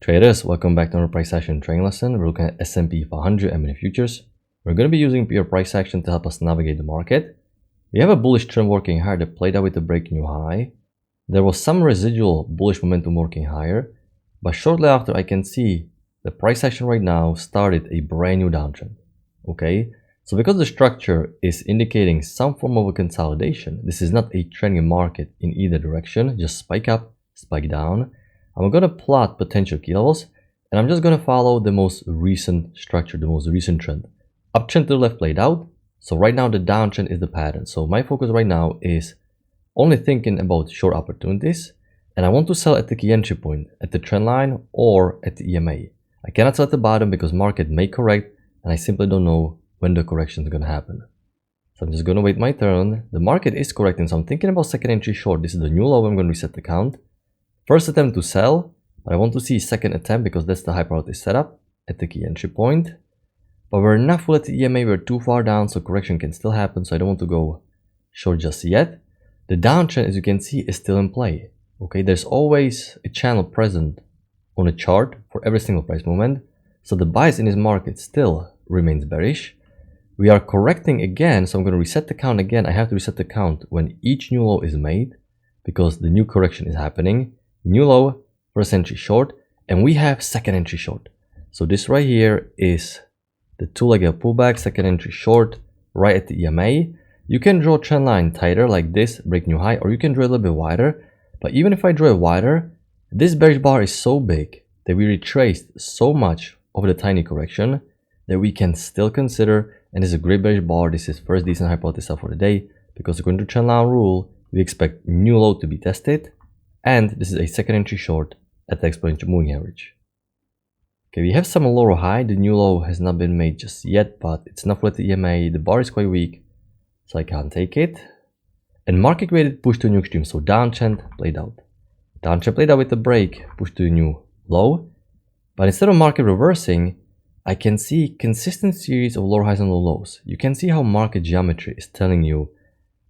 Traders, welcome back to our price action trading lesson. We're looking at S&P 500 and mini futures. We're going to be using pure price action to help us navigate the market. We have a bullish trend working higher that played out with a break new high. There was some residual bullish momentum working higher, but shortly after I can see the price action right now started a brand new downtrend. Okay, so because the structure is indicating some form of a consolidation, this is not a trending market in either direction, just spike up, spike down. I'm going to plot potential key levels, and I'm just going to follow the most recent structure, the most recent trend. Uptrend to the left played out, so right now the downtrend is the pattern. So my focus right now is only thinking about short opportunities, and I want to sell at the key entry point, at the trend line or at the EMA. I cannot sell at the bottom because market may correct, and I simply don't know when the correction is going to happen. So I'm just going to wait my turn. The market is correcting, so I'm thinking about second entry short. This is the new low. I'm going to reset the count. First attempt to sell, but I want to see second attempt because that's the high priority setup at the key entry point. But we're not full at the EMA, we're too far down, so correction can still happen, so I don't want to go short just yet. The downtrend, as you can see, is still in play. Okay, there's always a channel present on a chart for every single price movement, so the bias in this market still remains bearish. We are correcting again, so I'm going to reset the count again. I have to reset the count when each new low is made because the new correction is happening. New low, first entry short, and we have second entry short. So this right here is the two-legged pullback, second entry short, right at the EMA. You can draw a trend line tighter like this, break new high, or you can draw a little bit wider. But even if I draw it wider, this bearish bar is so big that we retraced so much over the tiny correction that we can still consider, and this is a great bearish bar. This is first decent hypothesis for the day because according to trend line rule, we expect new low to be tested. And this is a second entry short at the exponential moving average. Okay, we have some lower high. The new low has not been made just yet, but it's not at the EMA. The bar is quite weak, so I can't take it. And market created push to a new extreme, so downtrend played out. Downtrend played out with a break, push to a new low. But instead of market reversing, I can see consistent series of lower highs and low lows. You can see how market geometry is telling you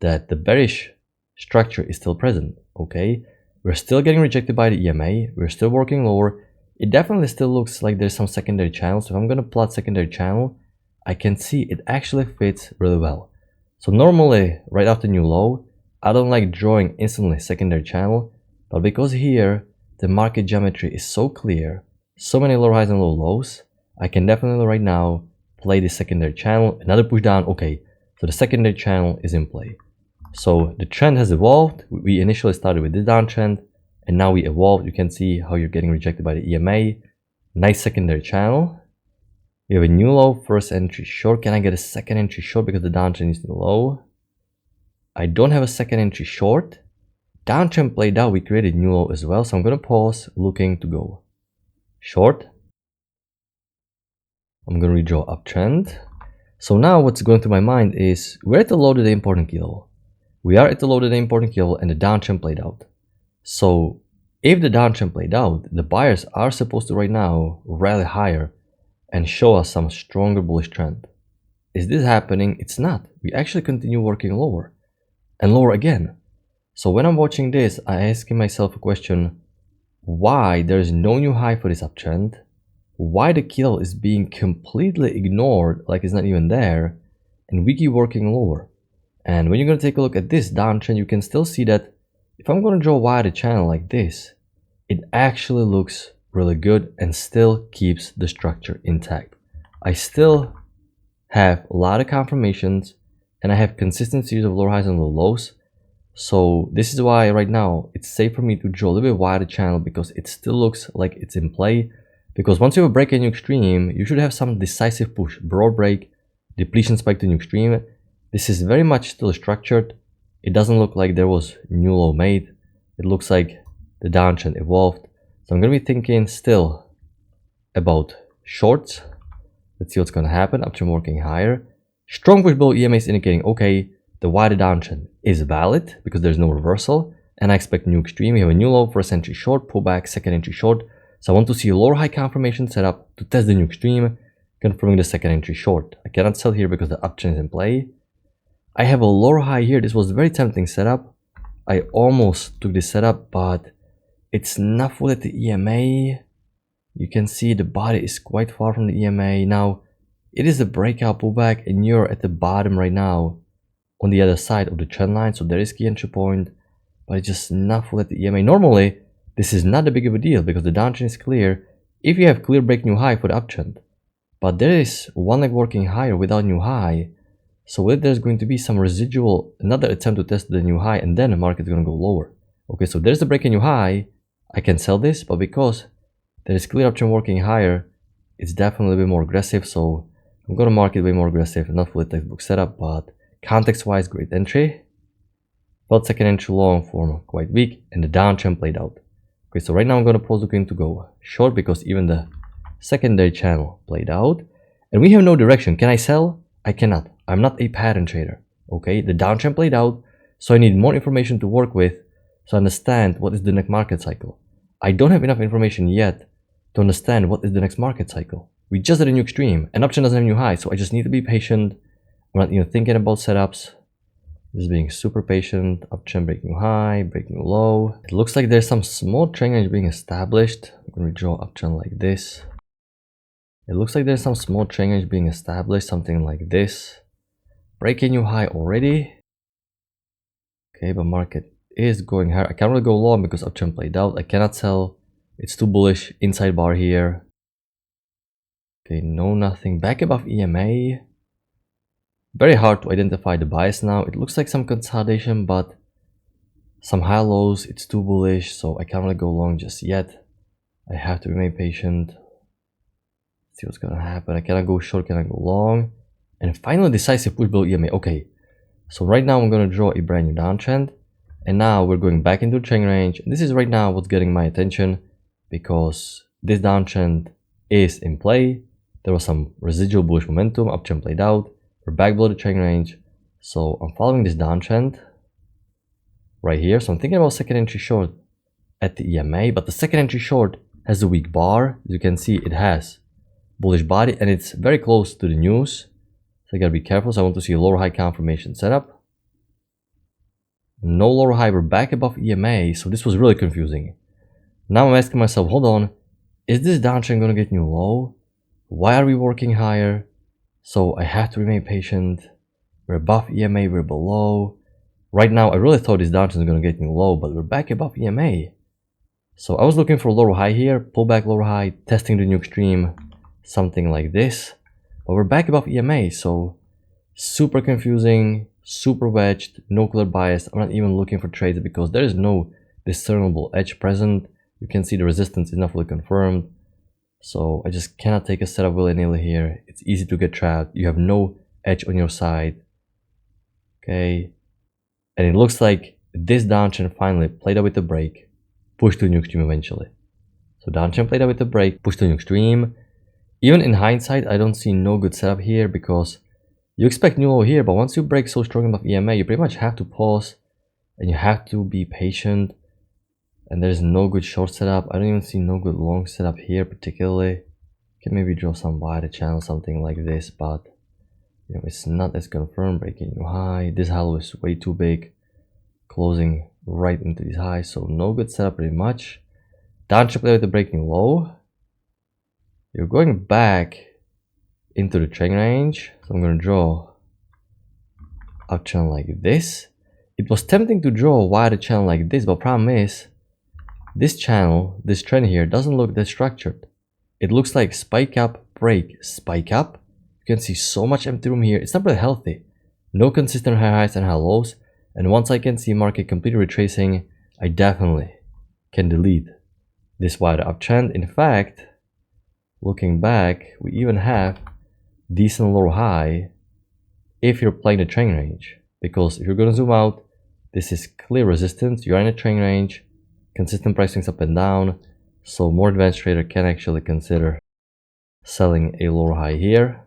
that the bearish structure is still present. Okay. We're still getting rejected by the EMA. We're still working lower. It definitely still looks like there's some secondary channel. So if I'm going to plot secondary channel, I can see it actually fits really well. So normally, right after new low, I don't like drawing instantly secondary channel. But because here, the market geometry is so clear, so many low highs and low lows, I can definitely right now play the secondary channel. Another push down. Okay, so the secondary channel is in play. So the trend has evolved. We initially started with this downtrend, and now we evolved. You can see how you're getting rejected by the EMA. Nice secondary channel. We have a new low, first entry short. Can I get a second entry short because the downtrend is new low? I don't have a second entry short. Downtrend played out. We created new low as well. So I'm going to pause, looking to go short. I'm going to redraw uptrend. So now what's going through my mind is we're at the low of the important key level. We are at the low of the important key level and the downtrend played out. So if the downtrend played out, the buyers are supposed to right now rally higher and show us some stronger bullish trend. Is this happening? It's not. We actually continue working lower and lower again. So when I'm watching this, I'm asking myself a question, why there is no new high for this uptrend? Why the key level is being completely ignored like it's not even there, and we keep working lower? And when you're going to take a look at this downtrend, you can still see that if I'm going to draw a wider channel like this, it actually looks really good and still keeps the structure intact. I still have a lot of confirmations and I have consistent series of lower highs and low lows. So this is why right now it's safe for me to draw a little bit wider channel because it still looks like it's in play. Because once you have a break in new extreme, you should have some decisive push, broad break, depletion spike to new extreme. This is very much still structured. It doesn't look like there was new low made. It looks like the downtrend evolved. So I'm going to be thinking still about shorts. Let's see what's going to happen. Uptrend working higher. Strong push below EMA is indicating, okay, the wider downtrend is valid because there's no reversal. And I expect new extreme. We have a new low, first entry short, pullback, second entry short. So I want to see a lower high confirmation setup to test the new extreme, confirming the second entry short. I cannot sell here because the uptrend is in play. I have a lower high here. This was a very tempting setup. I almost took this setup, but it's not full at the EMA. You can see the body is quite far from the EMA. Now, it is a breakout pullback and you're at the bottom right now on the other side of the trend line. So there is key entry point, but it's just not full at the EMA. Normally, this is not a big of a deal because the downtrend is clear if you have clear break new high for the uptrend. But there is one leg working higher without new high. So if there's going to be some residual, another attempt to test the new high, and then the market is going to go lower. Okay, so there's the break in new high. I can sell this, but because there is clear uptrend working higher, it's definitely a bit more aggressive. So I'm going to mark it way more aggressive, not fully textbook setup, but context-wise, great entry. Felt second entry long form quite weak, and the downtrend played out. Okay, so right now I'm going to pause looking to go short because even the secondary channel played out, and we have no direction. Can I sell? I cannot. I'm not a pattern trader. Okay, the downtrend played out, so I need more information to work with to understand what is the next market cycle. I don't have enough information yet to understand what is the next market cycle. We just did a new extreme, and uptrend doesn't have new high, so I just need to be patient. I'm not even thinking about setups. Just being super patient. Uptrend break new high, break new low. It looks like there's some small trend range being established. I'm going to draw uptrend like this. It looks like there's some small trend range being established, something like this. Breaking new high already. Okay, but market is going higher. I can't really go long because uptrend played out. I cannot sell. It's too bullish. Inside bar here. Okay, no nothing. Back above EMA. Very hard to identify the bias now. It looks like some consolidation, but some high lows. It's too bullish, so I can't really go long just yet. I have to remain patient. See what's gonna happen. I cannot go short, cannot go long. And finally, decisive push below EMA. Okay, so right now I'm gonna draw a brand new downtrend, and now we're going back into trend range. This is right now what's getting my attention because this downtrend is in play. There was some residual bullish momentum. Uptrend played out. We're back below the trend range, so I'm following this downtrend right here. So I'm thinking about second entry short at the EMA, but the second entry short has a weak bar. As you can see, it has bullish body and it's very close to the news, so you gotta be careful. So I want to see a lower high confirmation setup. No lower high. We're back above EMA, so this was really confusing. Now I'm asking myself, hold on, is this downtrend gonna get new low? Why are we working higher? So I have to remain patient. We're above EMA, we're below. Right now, I really thought this downtrend is going to get new low, but we're back above EMA. So I was looking for a lower high here, pull back lower high, testing the new extreme, something like this. But we're back above EMA, so super confusing, super wedged, no clear bias. I'm not even looking for trades because there is no discernible edge present. You can see the resistance is not fully confirmed. So I just cannot take a setup willy-nilly here. It's easy to get trapped. You have no edge on your side. Okay. And it looks like this downtrend finally played out with the break, pushed to a new extreme eventually. So downtrend played out with the break, pushed to a new extreme. Even in hindsight, I don't see no good setup here because you expect new low here, but once you break so strong above EMA, you pretty much have to pause and you have to be patient. And there's no good short setup. I don't even see no good long setup here particularly. Can maybe draw some wider channel, something like this, but you know, it's not as confirmed. Breaking new high. This hollow is way too big, closing right into these highs, so no good setup pretty much. Downtrend play with the breaking low. You're going back into the trend range, so I'm gonna draw a channel like this. It was tempting to draw a wider channel like this, but problem is this channel, this trend here, doesn't look that structured. It looks like spike up, break, spike up. You can see so much empty room here. It's not really healthy. No consistent high highs and high lows. And once I can see market completely retracing, I definitely can delete this wider uptrend. In fact, looking back, we even have decent lower high if you're playing the trend range. Because if you're going to zoom out, this is clear resistance. You're in a trend range. Consistent pricings up and down, so more advanced trader can actually consider selling a lower high here.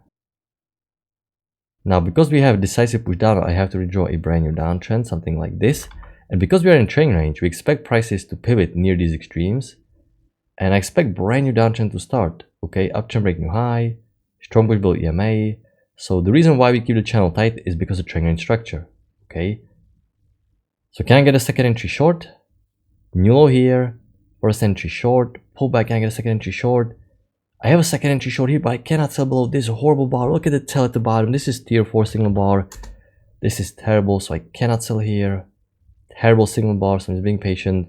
Now, because we have decisive push down, I have to redraw a brand new downtrend, something like this. And because we are in trend range, we expect prices to pivot near these extremes. And I expect brand new downtrend to start. Okay, uptrend break new high, strong push below EMA. So the reason why we keep the channel tight is because of trend range structure. Okay, so can I get a second entry short? New low here, First entry short, pull back and get a second entry short. I have a second entry short here, but I cannot sell below this horrible bar. Look at the tail at the bottom. This is tier 4 signal bar. This is terrible, so I cannot sell here. Terrible signal bar, so I'm just being patient.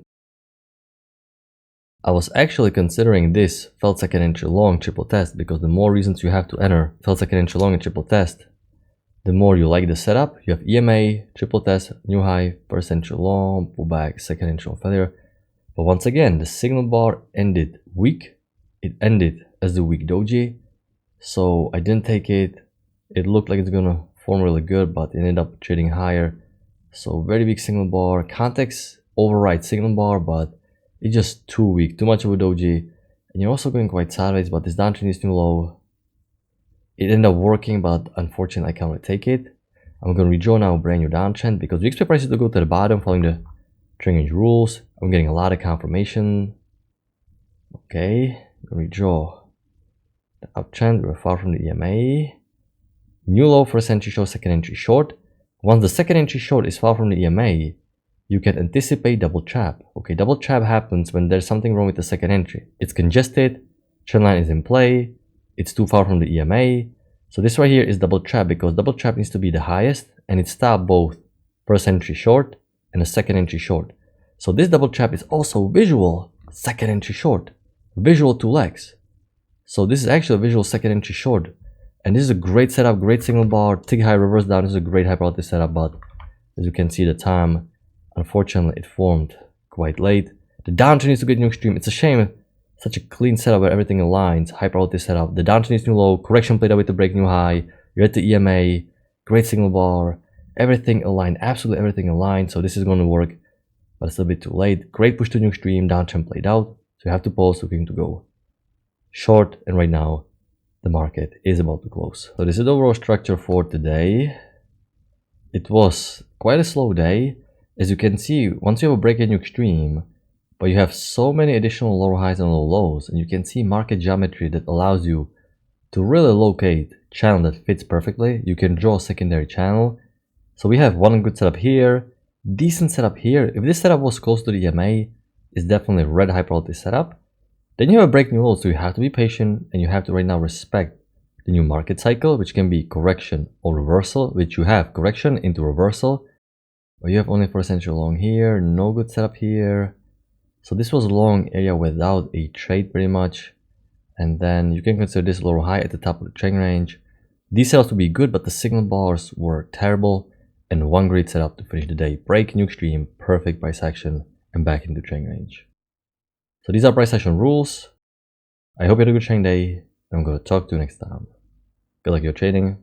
I was actually considering this failed second entry long triple test, because the more reasons you have to enter failed second entry long and triple test, the more you like the setup. You have EMA, triple test, new high, first entry long, pull back, second entry long failure. But once again, the signal bar ended weak. It ended as the weak doji, so I didn't take it. It looked like it's gonna form really good, but it ended up trading higher. So very weak signal bar. Context override signal bar, but it's just too weak, too much of a doji. And you're also going quite sideways, but this downtrend is too low. It ended up working, but unfortunately I can't really take it. I'm gonna redraw now a brand new downtrend, because we expect prices to go to the bottom following the trend range rules. I'm getting a lot of confirmation. Okay, I'm gonna redraw the uptrend. We're far from the EMA. New low first entry short, second entry short. Once the second entry short is far from the EMA, you can anticipate double trap. Okay, double trap happens when there's something wrong with the second entry. It's congested, trend line is in play, it's too far from the EMA. So this right here is double trap, because double trap needs to be the highest, and it stopped both first entry short and a second entry short. So this double trap is also visual second entry short, visual 2 legs. So this is actually a visual second entry short, and this is a great setup, great signal bar, tick high, reverse down. This is a great high probability setup, but as you can see, the time, unfortunately, it formed quite late. The downtrend needs to get new extreme. It's a shame, such a clean setup where everything aligns, high probability setup. The downtrend is new low, correction played out with the break new high. You're at the EMA, great signal bar, everything aligned, absolutely everything aligned. So this is going to work, but it's a bit too late. Great push to new extreme, downtrend played out. So you have to pause, looking to go short, and right now the market is about to close. So this is the overall structure for today. It was quite a slow day. As you can see, once you have a break in new extreme, but you have so many additional low highs and low lows, and you can see market geometry that allows you to really locate channel that fits perfectly. You can draw a secondary channel. So we have one good setup here, decent setup here. If this setup was close to the EMA, it's definitely a red high probability setup. Then you have a break new low, so you have to be patient, and you have to right now respect the new market cycle, which can be correction or reversal, which you have correction into reversal. But you have only first entry long here, no good setup here. So this was a long area without a trade pretty much. And then you can consider this lower high at the top of the trend range. These setups would be good, but the signal bars were terrible. And one great setup to finish the day. Break new extreme, perfect price action, and back into trend range. So these are price action rules. I hope you had a good trading day. I'm going to talk to you next time. Good luck your trading.